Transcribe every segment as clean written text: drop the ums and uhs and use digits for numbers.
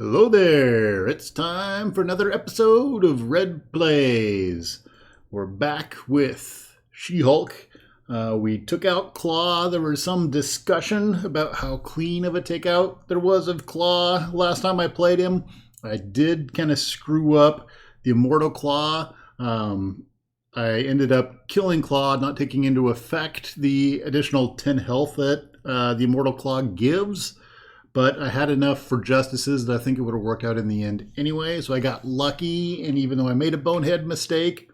Hello there! It's time for another episode of Red Plays. We're back with She-Hulk. We took out Klaw. There was some discussion about how clean of a takeout there was of Klaw last time I played him. I did kind of screw up the Immortal Klaw. I ended up killing Klaw, not taking into effect the additional 10 health that the Immortal Klaw gives. But I had enough for Justices that I think it would have worked out in the end anyway. So I got lucky, and even though I made a bonehead mistake,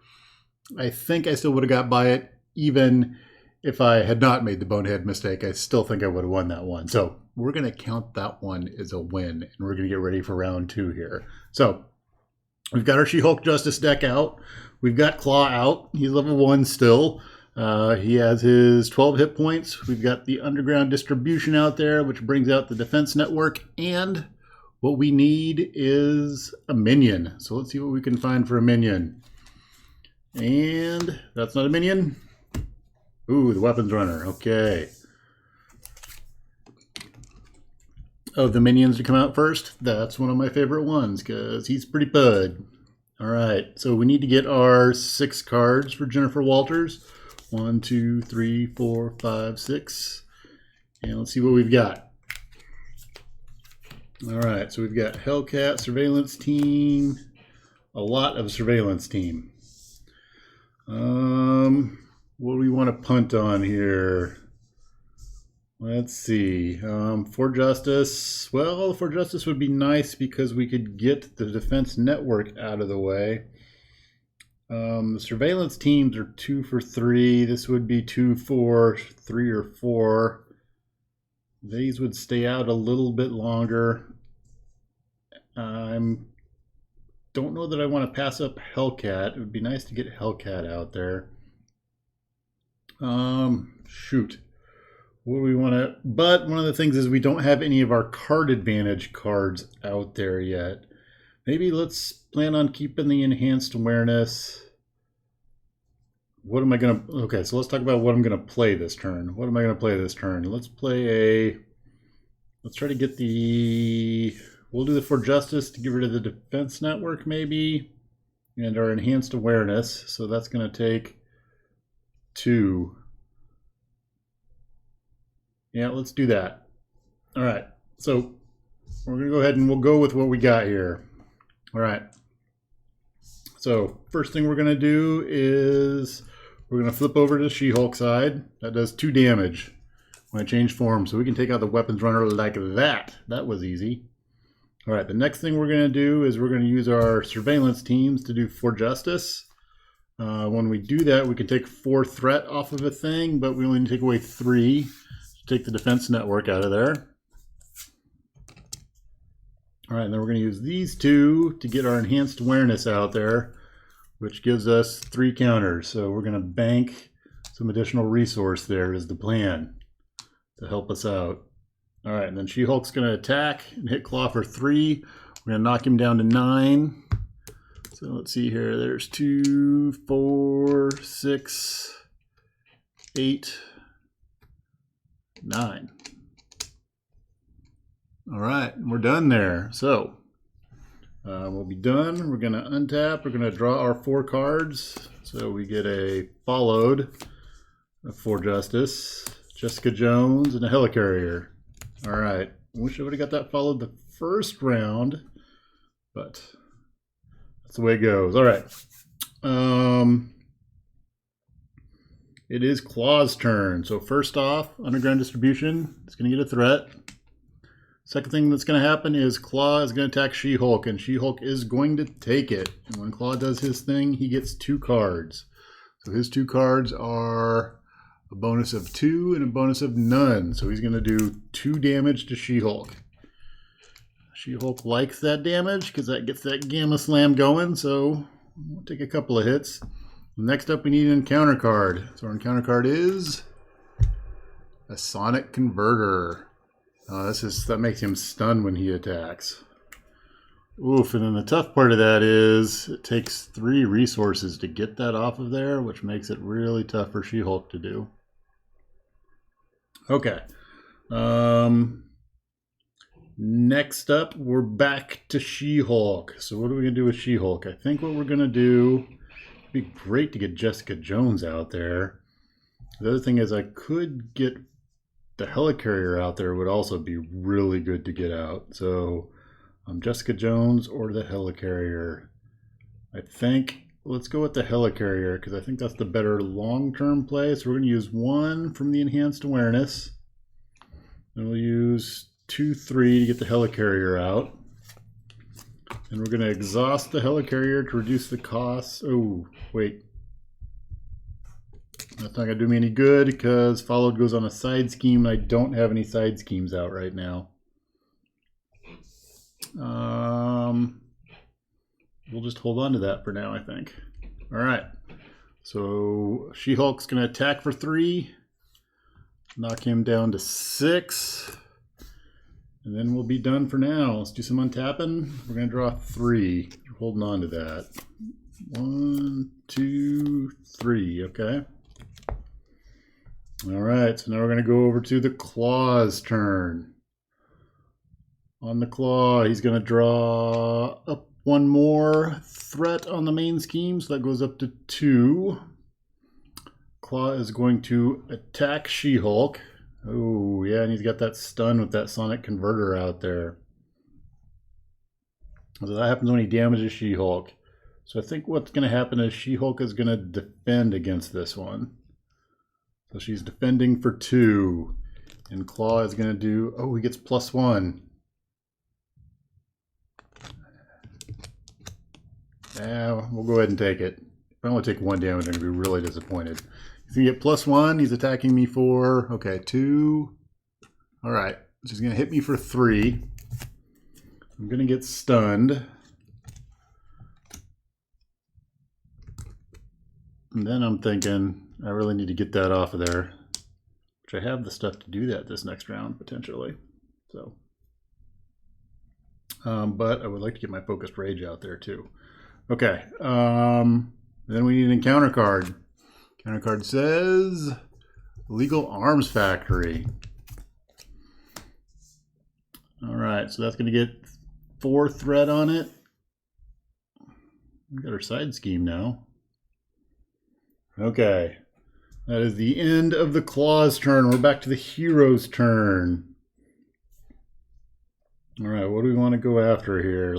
I think I still would have got by it. Even if I had not made the bonehead mistake, I still think I would have won that one. So we're going to count that one as a win, and we're going to get ready for round 2 here. So we've got our She-Hulk Justice deck out. We've got Klaw out. He's level 1 still. He has his 12 hit points. We've got the underground distribution out there, which brings out the defense network. And what we need is a minion. So let's see what we can find for a minion. And that's not a minion. Ooh, the weapons runner. Okay. Oh, the minions to come out first? That's one of my favorite ones because he's pretty bud. All right. So we need to get our 6 cards for Jennifer Walters. 1, 2, 3, 4, 5, 6. And let's see what we've got. All right, so we've got Hellcat, Surveillance Team, a lot of Surveillance Team. What do we want to punt on here? Let's see. For Justice. Well, for Justice would be nice because we could get the defense network out of the way. The surveillance teams are 2 for 3. This would be 2 for 3 or 4. These would stay out a little bit longer. I don't know that I want to pass up Hellcat. It would be nice to get Hellcat out there. Shoot. What do we want to... But one of the things is we don't have any of our card advantage cards out there yet. Maybe let's plan on keeping the enhanced awareness. What am I going to... Okay, so let's talk about what I'm going to play this turn. What am I going to play this turn? Let's play a... Let's try to get the... We'll do the For Justice to get rid of the defense network, maybe. And our enhanced awareness. So that's going to take 2. Yeah, let's do that. All right. So we're going to go ahead and we'll go with what we got here. All right. So first thing we're going to do is we're going to flip over to the She-Hulk side. That does 2 damage when I change form. So we can take out the weapons runner like that. That was easy. All right. The next thing we're going to do is we're going to use our surveillance teams to do For Justice. When we do that, we can take 4 threat off of a thing, but we only need to take away 3 to take the defense network out of there. All right, and then we're going to use these 2 to get our enhanced awareness out there, which gives us 3 counters. So we're going to bank some additional resource there is the plan to help us out. All right, and then She-Hulk's going to attack and hit Klaw for 3. We're going to knock him down to 9. So let's see here. There's 2, 4, 6, 8, 9. All right, we're done there. So we'll be done. We're going to untap. We're going to draw our 4 cards. So we get a followed, a For Justice, Jessica Jones, and a Helicarrier. All right. I wish I would have got that followed the first round, but that's the way it goes. All right. It is Klaw's turn. So first off, underground distribution. It's going to get a threat. Second thing that's going to happen is Klaw is going to attack She-Hulk, and She-Hulk is going to take it. And when Klaw does his thing, he gets 2 cards. So his 2 cards are a bonus of 2 and a bonus of none. So he's going to do 2 damage to She-Hulk. She-Hulk likes that damage because that gets that Gamma Slam going. So we'll take a couple of hits. Next up, we need an encounter card. So our encounter card is a Sonic Converter. That makes him stun when he attacks. Oof, and then the tough part of that is it takes 3 resources to get that off of there, which makes it really tough for She-Hulk to do. Okay. Next up, we're back to She-Hulk. So what are we going to do with She-Hulk? I think what we're going to do, it'd be great to get Jessica Jones out there. The other thing is I could get the helicarrier out there, would also be really good to get out. So Jessica Jones or the helicarrier. I think let's go with the helicarrier because I think that's the better long-term play. So we're going to use 1 from the enhanced awareness. And we'll use 2-3 to get the helicarrier out. And we're going to exhaust the helicarrier to reduce the costs. Oh, wait. That's not going to do me any good because followed goes on a side scheme. And I don't have any side schemes out right now. We'll just hold on to that for now, I think. All right. So She-Hulk's going to attack for 3. Knock him down to 6. And then we'll be done for now. Let's do some untapping. We're going to draw 3. We're holding on to that. 1, 2, 3. Okay. All right. So now we're going to go over to the Klaw's turn. On the Klaw, he's going to draw up 1 more threat on the main scheme. So that goes up to 2. Klaw is going to attack She-Hulk. Oh, yeah, and he's got that stun with that sonic converter out there. So that happens when he damages She-Hulk. So I think what's going to happen is She-Hulk is going to defend against this one. So she's defending for 2. And Klaw is going to do... Oh, he gets +1. Yeah, we'll go ahead and take it. If I only take 1 damage, I'm going to be really disappointed. He's going to get +1. He's attacking me for, okay, 2. All right. She's going to hit me for 3. I'm going to get stunned. And then I'm thinking, I really need to get that off of there. Which I have the stuff to do that this next round, potentially. So, but I would like to get my Focused Rage out there, too. Okay. Then we need an encounter card. Counter card says Illegal Arms Factory. All right, so that's going to get 4 threat on it. We got our side scheme now. Okay, that is the end of the Klaw's turn. We're back to the hero's turn. All right, what do we want to go after here?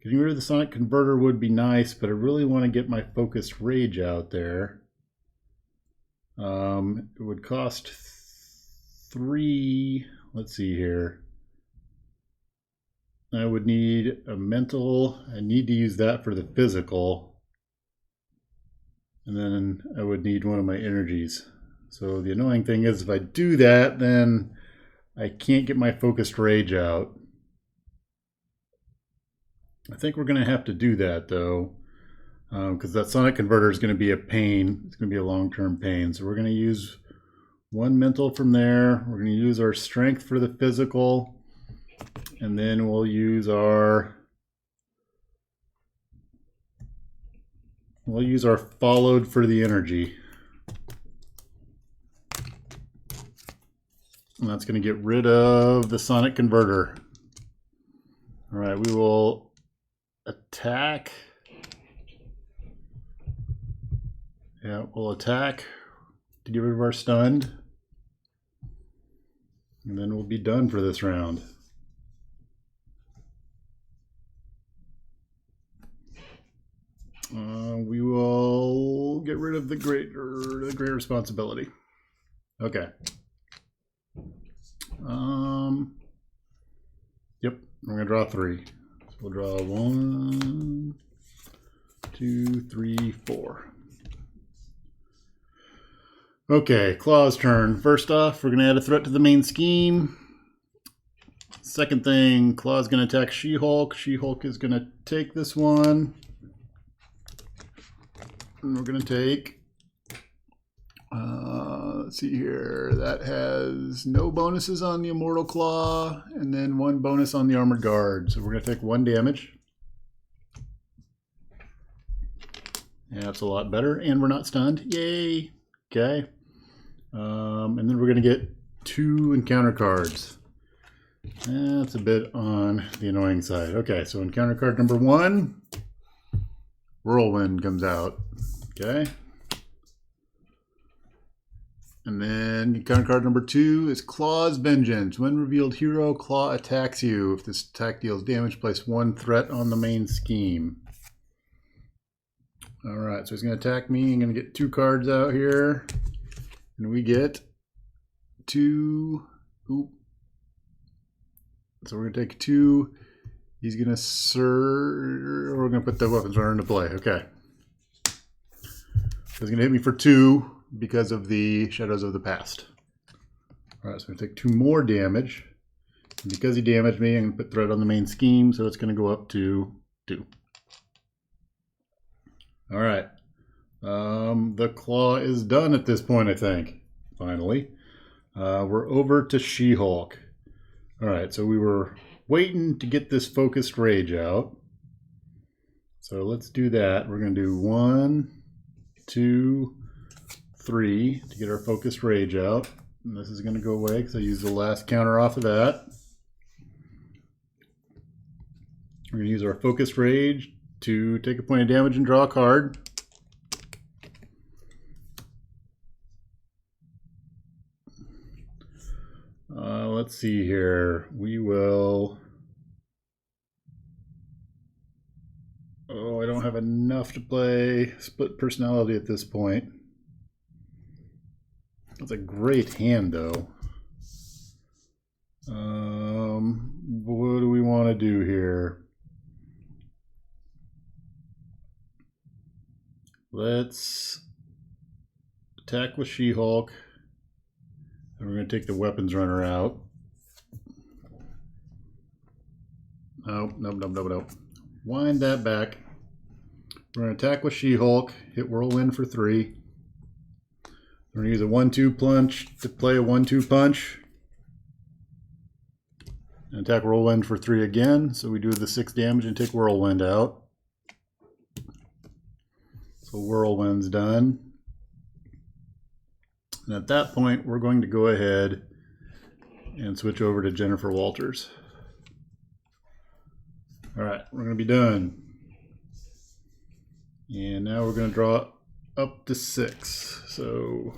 Getting rid of the sonic converter would be nice, but I really want to get my Focused Rage out there. It would cost 3. Let's see here. I would need a mental. I need to use that for the physical. And then I would need one of my energies. So the annoying thing is if I do that, then I can't get my Focused Rage out. I think we're going to have to do that, though, because that sonic converter is going to be a pain. It's going to be a long-term pain. So we're going to use 1 mental from there. We're going to use our strength for the physical. And then we'll use our followed for the energy. And that's going to get rid of the sonic converter. All right, we will attack. Yeah, we'll attack to get rid of our stunned. And then we'll be done for this round. We will get rid of the great responsibility. Okay. Yep, we're gonna draw 3. So we'll draw 1, 2, 3, 4. Okay, Klaw's turn. First off, we're gonna add a threat to the main scheme. Second thing, Klaw's gonna attack She-Hulk. She-Hulk is gonna take this one. And we're going to take, let's see here, that has no bonuses on the Immortal Klaw, and then 1 bonus on the Armored Guard. So we're going to take 1 damage. Yeah, that's a lot better, and we're not stunned. Yay! Okay. And then we're going to get 2 encounter cards. That's a bit on the annoying side. Okay, so encounter card number 1, Whirlwind comes out. Okay. And then encounter card number 2 is Klaw's Vengeance. When revealed hero, Klaw attacks you. If this attack deals damage, place 1 threat on the main scheme. Alright, so he's going to attack me. I'm going to get 2 cards out here. And we get 2. Oop. So we're going to take 2. He's going to we're going to put the weapons runner into play. Okay. So he's going to hit me for 2 because of the Shadows of the Past. Alright, so I'm going to take 2 more damage. And because he damaged me, I'm going to put threat on the main scheme, so it's going to go up to 2. Alright. The Klaw is done at this point, I think. Finally. We're over to She-Hulk. Alright, so we were waiting to get this focused rage out. So let's do that. We're going to do 1, 2, 3 to get our focused rage out. And this is going to go away because I used the last counter off of that. We're going to use our focused rage to take a point of damage and draw a card. Let's see here. We will... Oh, I don't have enough to play split personality at this point. That's a great hand, though. What do we want to do here? Let's attack with She-Hulk. And we're going to take the weapons runner out. Nope. Wind that back. We're going to attack with She-Hulk. Hit Whirlwind for 3. We're going to use a 1-2 punch to play a 1-2 punch. And attack Whirlwind for 3 again. So we do the 6 damage and take Whirlwind out. So Whirlwind's done. And at that point, we're going to go ahead and switch over to Jennifer Walters. All right, we're going to be done. And now we're going to draw up to 6. So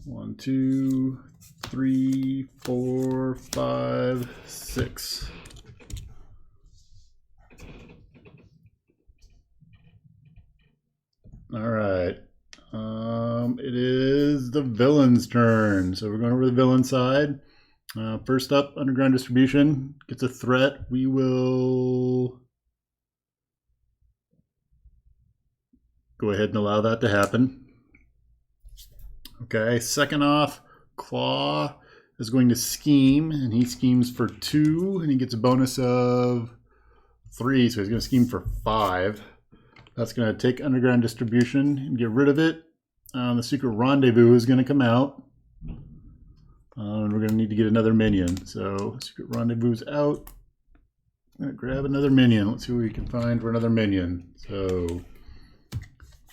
1, 2, 3, 4, 5, 6. All right. It is the villain's turn. So we're going over to the villain side. First up, Underground Distribution gets a threat. We will go ahead and allow that to happen. Okay, second off, Klaw is going to scheme, and he schemes for 2, and he gets a bonus of 3, so he's going to scheme for 5. That's going to take Underground Distribution and get rid of it. The Secret Rendezvous is going to come out. And we're going to need to get another minion. So Secret Rendezvous is out. I'm going to grab another minion. Let's see what we can find for another minion. So,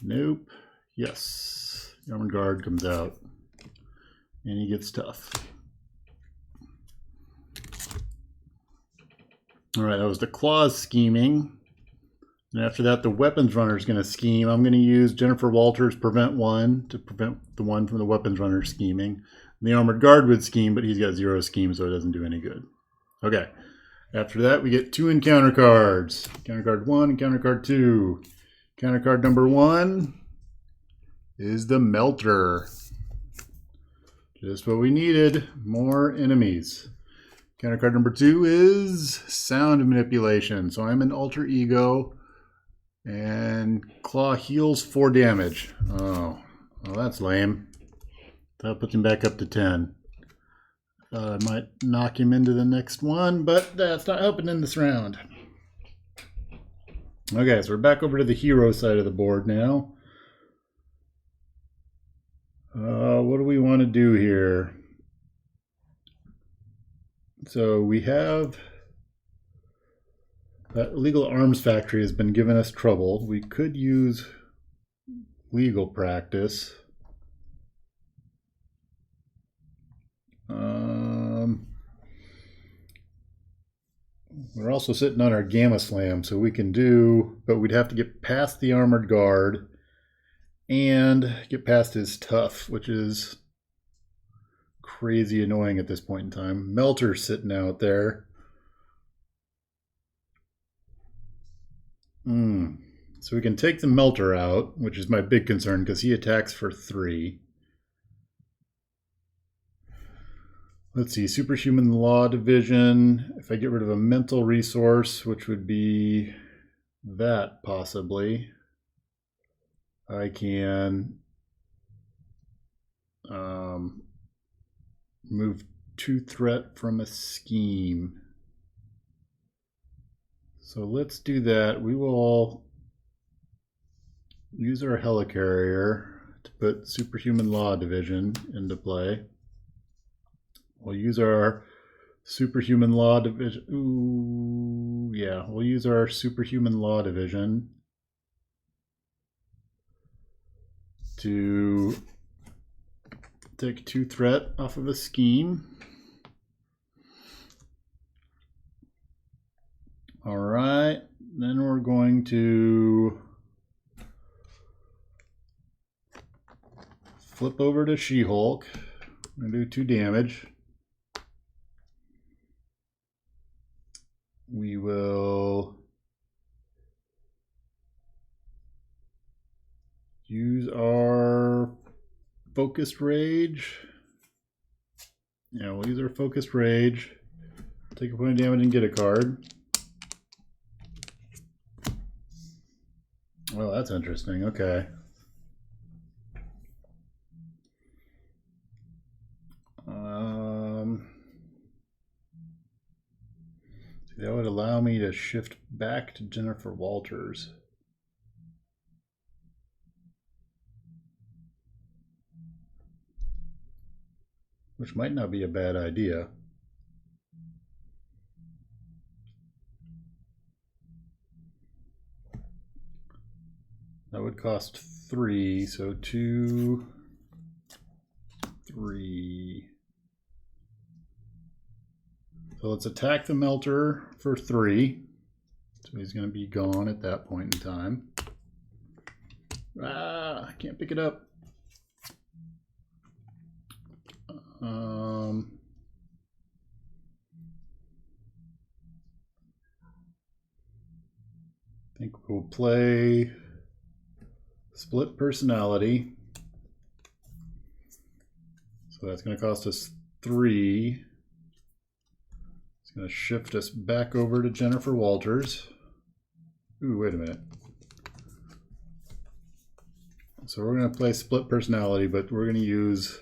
nope. Yes. The Armored Guard comes out. And he gets tough. Alright, that was the Klaw's scheming. And after that, the weapons runner is going to scheme. I'm going to use Jennifer Walters' Prevent 1 to prevent the one from the weapons runner scheming. And the Armored Guard would scheme, but he's got 0 scheme, so it doesn't do any good. Okay. After that, we get 2 encounter cards. Encounter card 1, encounter card 2. Encounter card number 1 is the Melter. Just what we needed. More enemies. Encounter card number 2 is Sound Manipulation. So I'm an alter ego. And Klaw heals 4 damage. Oh, well, that's lame. That puts him back up to 10. I might knock him into the next one, but that's not helping in this round. Okay, so we're back over to the hero side of the board now. What do we want to do here? So we have... That illegal arms factory has been giving us trouble. We could use legal practice. We're also sitting on our Gamma Slam, so we can do, but we'd have to get past the Armored Guard and get past his Tough, which is crazy annoying at this point in time. Melter's sitting out there. So we can take the Melter out, which is my big concern because he attacks for 3. Let's see, Superhuman Law Division. If I get rid of a mental resource, which would be that possibly, I can move 2 threat from a scheme. So let's do that. We will use our helicarrier to put Superhuman Law Division into play. We'll use our Superhuman Law Division. Ooh, yeah, we'll use our Superhuman Law Division to take 2 threat off of a scheme. All right, then we're going to flip over to She-Hulk. I'm going to do 2 damage. We will use our Focused Rage. Yeah, we'll use our Focused Rage. Take a point of damage and get a card. Well, that's interesting. Okay. That would allow me to shift back to Jennifer Walters. Which might not be a bad idea. That would cost 3, so 2, 3. So let's attack the Melter for 3. So he's going to be gone at that point in time. Ah, I can't pick it up. I think we'll play Split Personality. So that's going to cost us 3. It's going to shift us back over to Jennifer Walters. Ooh, wait a minute. So we're going to play Split Personality, but we're going to use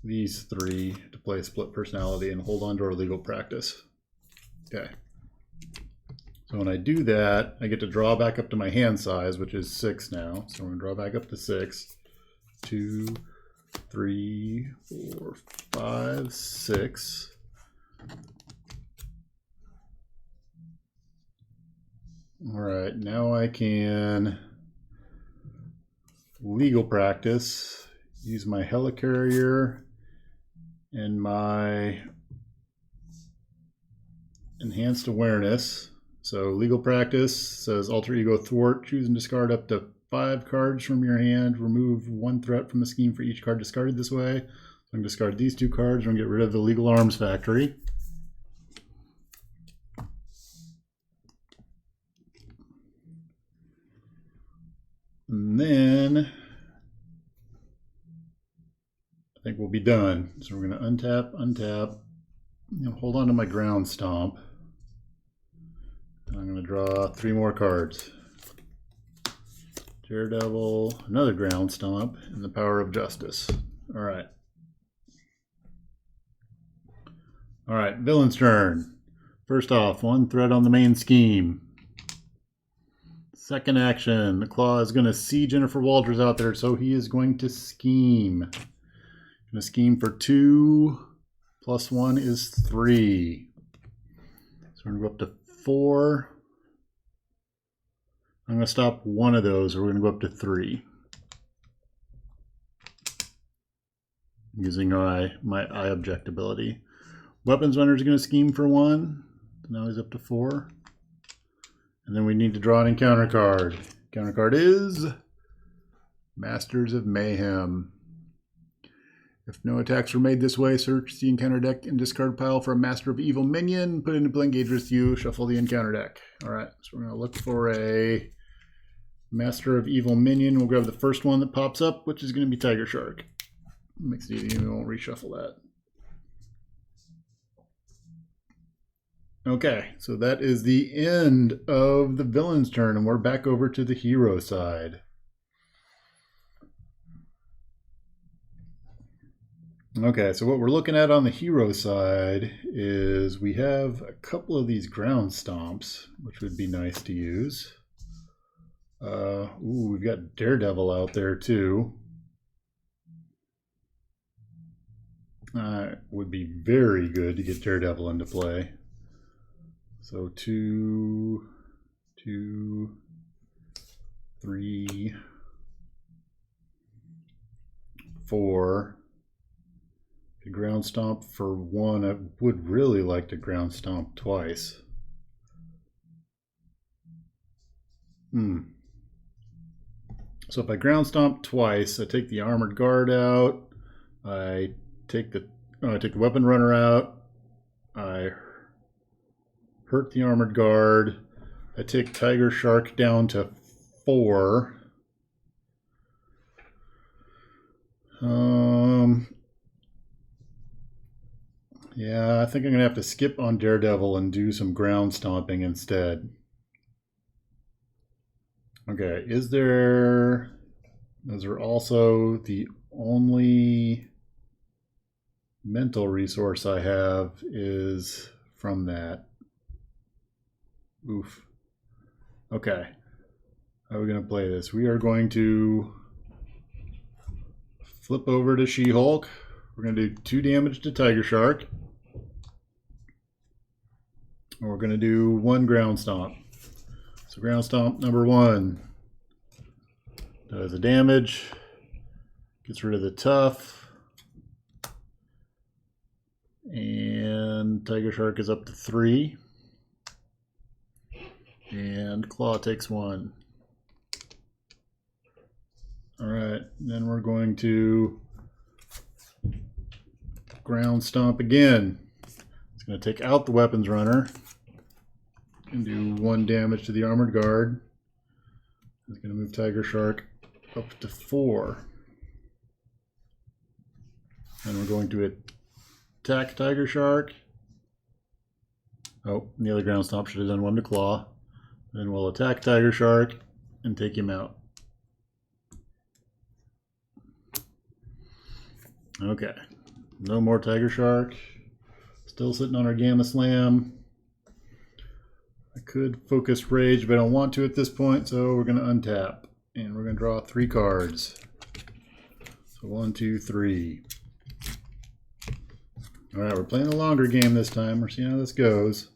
these 3 to play Split Personality and hold on to our legal practice. Okay. So when I do that, I get to draw back up to my hand size, which is 6 now. So we're going to draw back up to 6. 2, 3, 4, 5, 6. All right, now I can legal practice, use my helicarrier and my enhanced awareness. So legal practice says alter ego thwart, choose and discard up to 5 cards from your hand, remove 1 threat from the scheme for each card discarded this way. So I'm going to discard these 2 cards, we're going to get rid of the legal arms factory. And then I think we'll be done. So we're going to untap, untap, and hold on to my ground stomp. And I'm going to draw 3 more cards. Daredevil, another ground stomp, and the Power of Justice. All right. All right, villain's turn. First off, 1 threat on the main scheme. Second action, the Klaw is going to see Jennifer Walters out there, so he is going to scheme. Going to scheme for 2, plus 1 is 3. So we're going to go up to 4. I'm going to stop one of those, or we're going to go up to 3. Using my eye object ability. Weapons runner is going to scheme for 1. now he's up to 4. And then we need to draw an encounter card. Encounter card is Masters of Mayhem. If no attacks were made this way, search the encounter deck and discard pile for a Master of Evil minion. Put it into play, engage with you, shuffle the encounter deck. Alright, so we're going to look for a Master of Evil minion. We'll grab the first one that pops up, which is going to be Tiger Shark. Makes it easy, we won't reshuffle that. Okay, so that is the end of the villain's turn, and we're back over to the hero side. Okay, so what we're looking at on the hero side is we have a couple of these ground stomps, which would be nice to use. Ooh, we've got Daredevil out there too. Would be very good to get Daredevil into play. So 2, 2, 3, 4. The ground stomp for 1. I would really like to ground stomp twice. So if I ground stomp twice, I take the armored guard out. I take the weapon runner out. I hurt the armored guard. I take Tiger Shark down to 4. Yeah, I think I'm going to have to skip on Daredevil and do some ground stomping instead. Okay, those are also the only mental resource I have is from that. Oof. Okay, how are we going to play this? We are going to flip over to She-Hulk. We're going to do 2 damage to Tiger Shark. And we're going to do 1 ground stomp. So ground stomp number 1 does the damage, gets rid of the tough, and Tiger Shark is up to 3. And Klaw takes 1. Alright, then we're going to ground stomp again. It's going to take out the weapons runner and do 1 damage to the armored guard. It's going to move Tiger Shark up to 4. And we're going to attack Tiger Shark. Oh, and the other ground stomp should have done 1 to Klaw. Then we'll attack Tiger Shark and take him out. Okay, no more Tiger Shark. Still sitting on our Gamma Slam. I could focus Rage, but I don't want to at this point, so we're going to untap. And we're going to draw 3 cards. So 1, 2, 3. Alright, we're playing the longer game this time. We're seeing how this goes.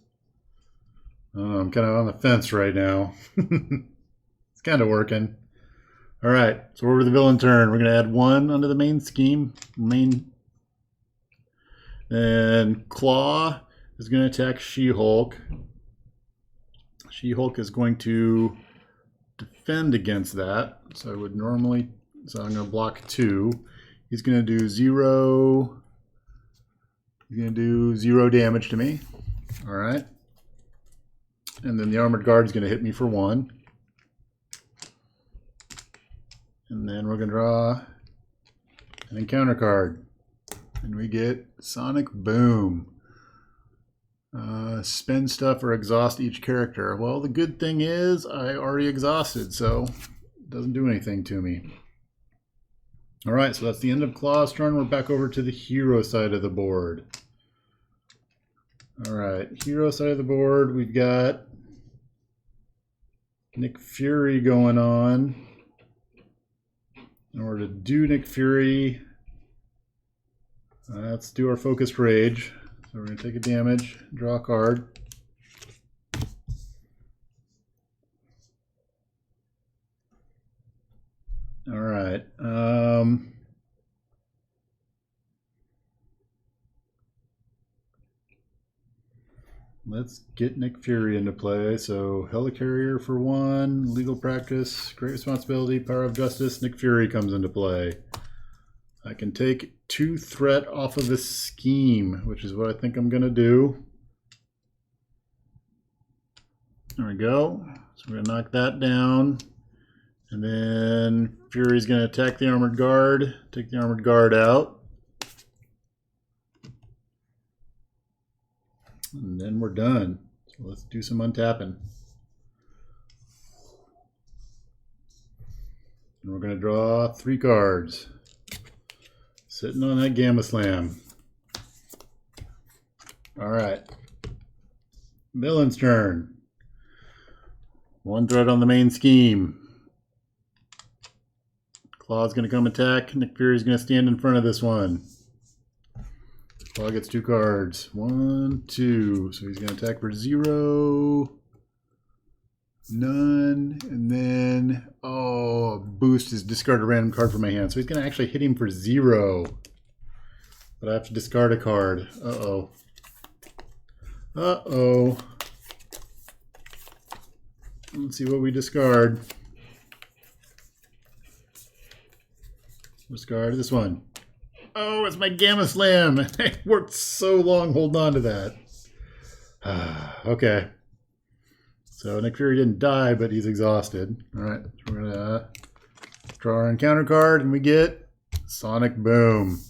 I'm kind of on the fence right now. It's kind of working. Alright, so over the villain turn. We're going to add 1 under the main scheme. Then Klaw is going to attack She-Hulk. She-Hulk is going to defend against that. So I'm going to block 2. He's going to do 0. He's going to do 0 damage to me. Alright. And then the armored guard is going to hit me for 1. And then we're going to draw an encounter card. And we get Sonic Boom. Spend stuff or exhaust each character. Well, the good thing is I already exhausted, so it doesn't do anything to me. Alright, so that's the end of Klaw's turn. We're back over to the hero side of the board. Alright, hero side of the board, we've got Nick Fury going on. In order to do Nick Fury, let's do our focused rage. So we're going to take a damage, draw a card. All right. let's get Nick Fury into play. So helicarrier for 1, legal practice, great responsibility, power of justice. Nick Fury comes into play. I can take 2 threat off of this scheme, which is what I think I'm going to do. There we go. So we're going to knock that down. And then Fury's going to attack the armored guard, take the armored guard out. And then we're done. So let's do some untapping. And we're going to draw 3 cards. Sitting on that Gamma Slam. Alright. Villain's turn. 1 threat on the main scheme. Klaw's going to come attack. Nick Fury's going to stand in front of this one. Klaw gets 2 cards. 1, 2. So he's going to attack for 0. None. And then, oh, boost is discard a random card from my hand. So he's going to actually hit him for 0. But I have to discard a card. Uh-oh. Uh-oh. Let's see what we discard. Discard this one. Oh, it's my Gamma Slam. I worked so long holding on to that. Okay. So Nick Fury didn't die, but he's exhausted. All right. So we're going to draw our encounter card, and we get Sonic Boom,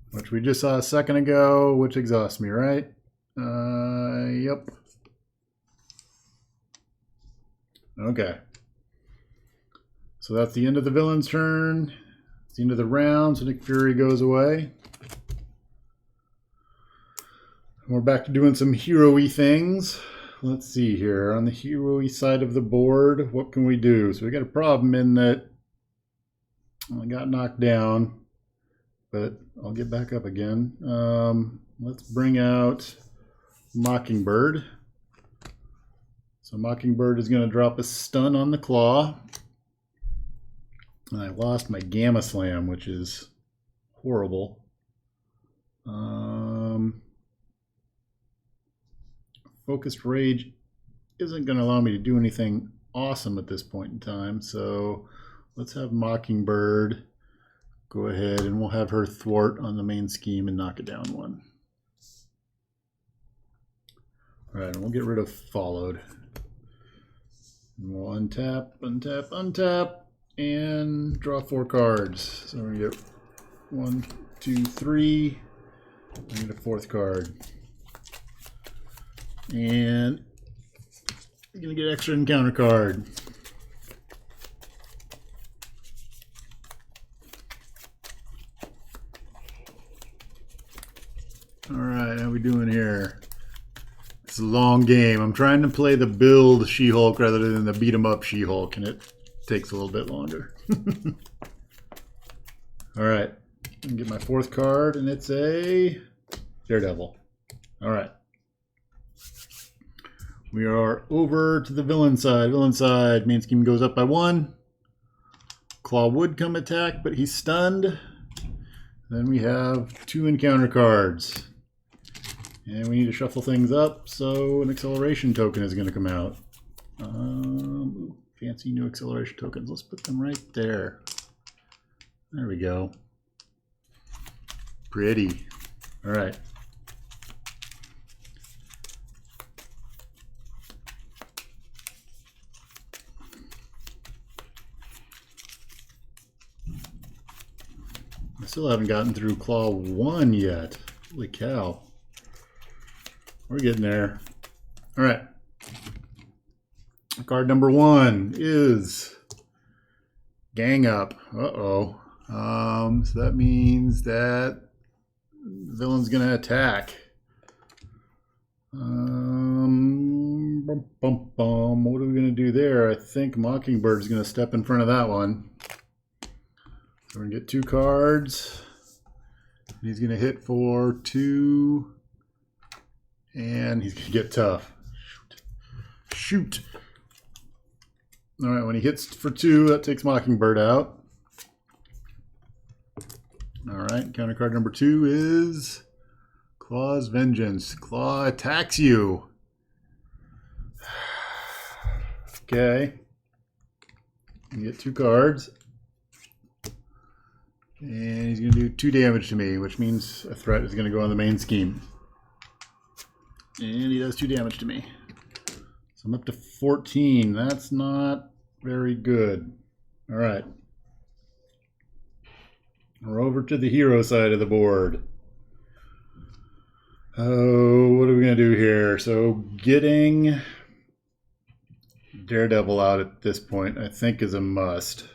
which we just saw a second ago, which exhausts me, right? Yep. Okay. So that's the end of the villain's turn. It's the end of the round, so Nick Fury goes away. And we're back to doing some hero-y things. Let's see here. On the hero-y side of the board, what can we do? So we got a problem in that I got knocked down, but I'll get back up again. Let's bring out Mockingbird. So Mockingbird is going to drop a stun on the Klaw. And I lost my Gamma Slam, which is horrible. Focused Rage isn't going to allow me to do anything awesome at this point in time. So let's have Mockingbird go ahead, and we'll have her thwart on the main scheme and knock it down 1. All right, and we'll get rid of Followed. And we'll untap, untap, untap. And draw 4 cards. So we're going to get 1, 2, 3. I get a 4th card. And we're going to get extra encounter card. Alright, how we doing here? It's a long game. I'm trying to play the build She-Hulk rather than the beat 'em up She-Hulk, and it takes a little bit longer. All right, I can get my 4th card, and it's a Daredevil. All right, we are over to the villain side. Villain side, main scheme goes up by 1. Klaw would come attack, but he's stunned. Then we have 2 encounter cards, and we need to shuffle things up. So an acceleration token is going to come out. Fancy new acceleration tokens. Let's put them right there. There we go. Pretty. All right. I still haven't gotten through Klaw 1 yet. Holy cow. We're getting there. All right. Card number 1 is Gang Up. Uh-oh. So that means that the villain's going to attack. What are we going to do there? I think Mockingbird is going to step in front of that one. So we're going to get 2 cards. He's going to hit for 2. And he's going to get tough. Shoot. All right, when he hits for 2, that takes Mockingbird out. All right, counter card number 2 is Klaw's Vengeance. Klaw attacks you. Okay. You get 2 cards. And he's going to do 2 damage to me, which means a threat is going to go on the main scheme. And he does 2 damage to me. So I'm up to 14. That's not very good. All right. We're over to the hero side of the board. Oh, what are we going to do here? So getting Daredevil out at this point, I think, is a must.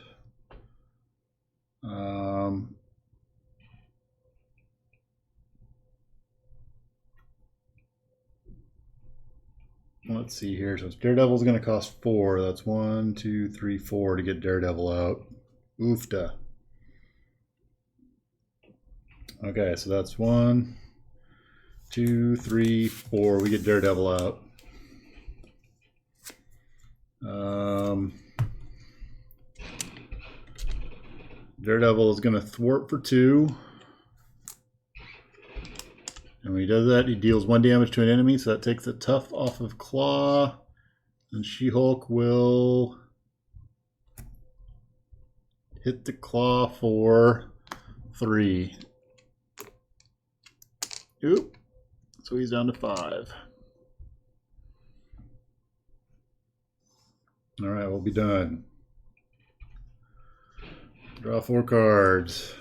Let's see here. So Daredevil's going to cost 4. That's 1, 2, 3, 4 to get Daredevil out. Oofta. Okay, so that's 1, 2, 3, 4. We get Daredevil out. Daredevil is going to thwart for 2. And when he does that, he deals 1 damage to an enemy, so that takes the tough off of Klaw. And She-Hulk will hit the Klaw for 3. Oop. So he's down to 5. All right, we'll be done. Draw 4 cards.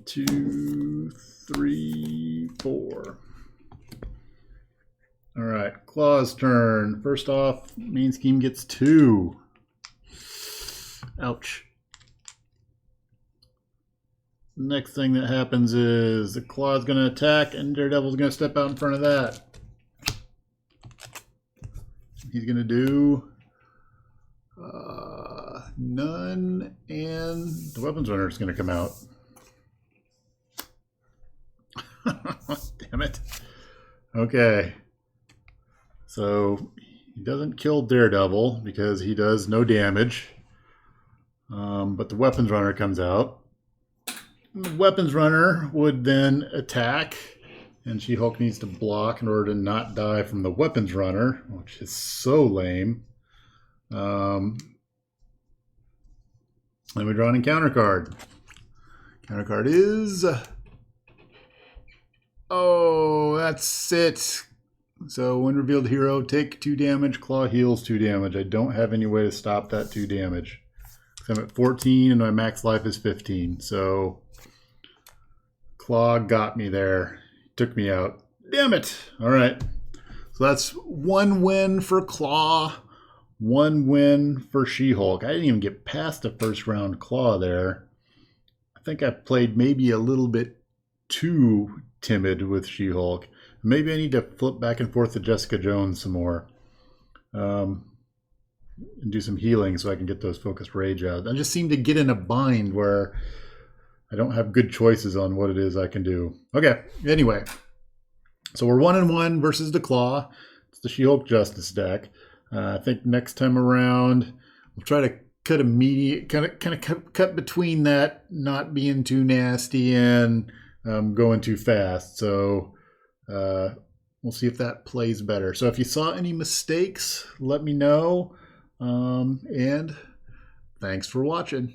2, 3, 4. All right, Klaw's turn. First off, main scheme gets 2. Ouch. Next thing that happens is the Klaw's going to attack, and Daredevil's going to step out in front of that. He's going to do none, and the weapons runner is going to come out. Damn it. Okay. So he doesn't kill Daredevil because he does no damage. But the weapons runner comes out. The weapons runner would then attack, and She-Hulk needs to block in order to not die from the weapons runner, which is so lame. Then we draw an encounter card. Counter card is... Oh, that's it. So when revealed hero, take 2 damage, Klaw heals 2 damage. I don't have any way to stop that 2 damage. I'm at 14 and my max life is 15. So Klaw got me there. Took me out. Damn it. All right. So that's 1 win for Klaw. 1 win for She-Hulk. I didn't even get past the first round Klaw there. I think I played maybe a little bit too timid with She-Hulk. Maybe I need to flip back and forth to Jessica Jones some more. And do some healing so I can get those focused rage out. I just seem to get in a bind where I don't have good choices on what it is I can do. Okay, anyway. So we're 1-1 versus the Klaw. It's the She-Hulk Justice deck. I think next time around we'll try to cut cut between that not being too nasty and going too fast. So we'll see if that plays better. So if you saw any mistakes, let me know. And thanks for watching.